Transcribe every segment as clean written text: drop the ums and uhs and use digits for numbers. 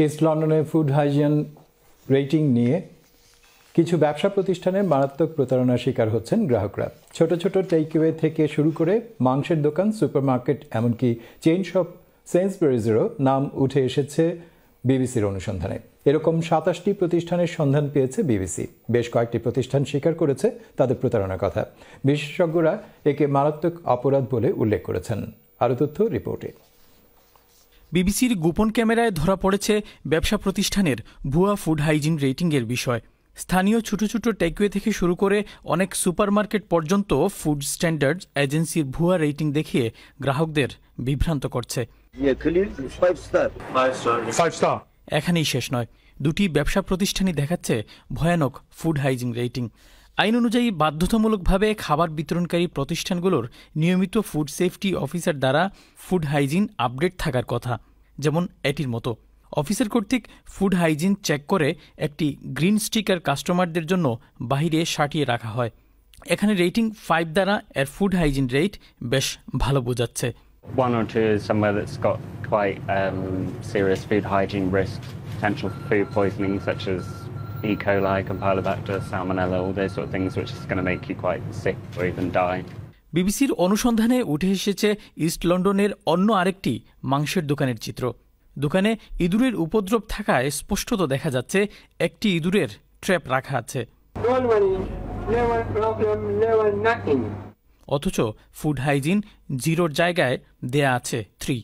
East লন্ডনে food hygiene rating নিয়ে কিছু ব্যবসা প্রতিষ্ঠানের মারাত্মক প্রতারণার শিকার হচ্ছেন গ্রাহকরা। ছোট ছোট টেকঅ্যাওয়ে থেকে শুরু করে মাংসের দোকান, সুপারমার্কেট, এমনকি চেইন শপ সেন্সবেরিজেরও নাম উঠে এসেছে বিবিসির অনুসন্ধানে। এরকম ২৭টি প্রতিষ্ঠানের সন্ধান পেয়েছে বিবিসি। বেশ কয়েকটি প্রতিষ্ঠান স্বীকার করেছে তাদের প্রতারণার কথা। বিশেষজ্ঞরা একে মারাত্মক অপরাধ বলে উল্লেখ করেছেন। আরও তথ্য রিপোর্টে। বিবিসির গোপন ক্যামেরায় ধরা পড়েছে ব্যবসা প্রতিষ্ঠানের ভুয়া ফুড হাইজিন রেটিংয়ের বিষয়। স্থানীয় ছোট ছোট টেকওয়ে থেকে শুরু করে অনেক সুপারমার্কেট পর্যন্ত ফুড স্ট্যান্ডার্ডস এজেন্সির ভুয়া রেটিং দেখিয়ে গ্রাহকদের বিভ্রান্ত করছে। এখানেই শেষ নয়, দুটি ব্যবসা প্রতিষ্ঠানই দেখাচ্ছে ভয়ানক ফুড হাইজিন রেটিং। আইন অনুযায়ী বাধ্যতামূলকভাবে খাবার বিতরণকারী প্রতিষ্ঠানগুলোর নিয়মিত ফুড সেফটি অফিসার দ্বারা ফুড হাইজিন আপডেট থাকার কথা। যেমন এটির মতো, অফিসার কর্তৃক ফুড হাইজিন চেক করে একটি গ্রিন স্টিকার কাস্টমারদের জন্য বাহিরে সাটিয়ে রাখা হয়। এখানে রেটিং 5 দ্বারা এর ফুড হাইজিন রেট বেশ ভালো বোঝাচ্ছে। One or two is somewhere that's got quite serious food hygiene risks, potential food poisoning such as E. coli, Campylobacter, Salmonella, all those sort of things which is going to make you quite sick or even die. বিবিসির অনুসন্ধানে উঠে এসেছে east লন্ডনের অন্য আরেকটি মাংসের দোকানের চিত্র। দোকানে ইঁদুরের উপদ্রব থাকায় স্পষ্টত দেখা যাচ্ছে একটি ইঁদুরের ট্র্যাপ রাখা আছে। অথচ ফুড হাইজিন 0 জায়গায় দেয়া আছে 3।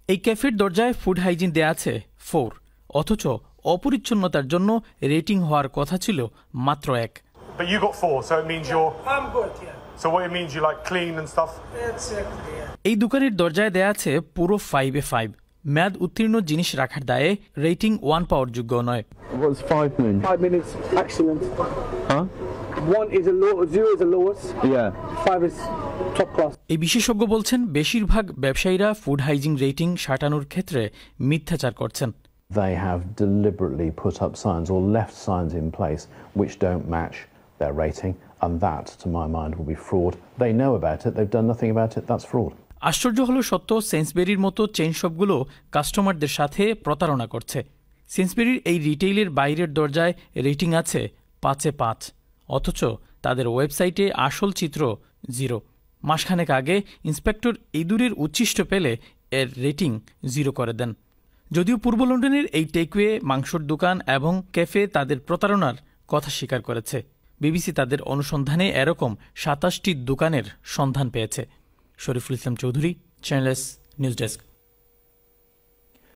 এই ক্যাফের দরজায় ফুড হাইজিন দেয়া আছে 4, অথচ অপরিচ্ছন্নতার জন্য রেটিং হওয়ার কথা ছিল মাত্র 1। But you got 4, so it means you're... I'm good, yeah. So what it means you like clean and stuff? Exactly, yeah. এই দোকানের দরজায় দেয়া আছে পুরো 5-এ 5। মেয়াদ উত্তীর্ণ জিনিস রাখার দায়ে রেটিং 1 পাওয়ার যোগ্য নয়। What's 5 mean? 5 minutes, excellent. Huh? 1 is a low, 0 is the lowest. Yeah. 5 is top class. এই বিশেষজ্ঞ বলছেন বেশিরভাগ ব্যবসায়ীরা ফুড হাইজিন রেটিং সাটানোর ক্ষেত্রে মিথ্যাচার করছেন। They have deliberately put up signs or left signs in place which don't match their rating, and that, to my mind, will be fraud. They know about it, they've done nothing about it, that's fraud. আশ্চর্য হলো সত্য, সেন্সবেরির মতো chain শপগুলো কাস্টমারদের সাথে প্রতারণা করছে। সেন্সবেরির এই রিটেইলের বাইরের দরজায় রেটিং আছে 5-এ 5, অথচ তাদের ওয়েবসাইটে আসল চিত্র 0। মাসখানেক আগে ইন্সপেক্টর ইঁদুরের উচ্ছিষ্ট পেলে এর রেটিং 0 করে দেন। যদিও পূর্ব লন্ডনের এই টেকওয়ে, মাংসর দোকান এবং ক্যাফে তাদের প্রতারণার কথা স্বীকার করেছে। বিবিসি তাদের অনুসন্ধানে এরকম 27টি দোকানের সন্ধান পেয়েছে। Shariful Islam Chowdhury, channel S news desk.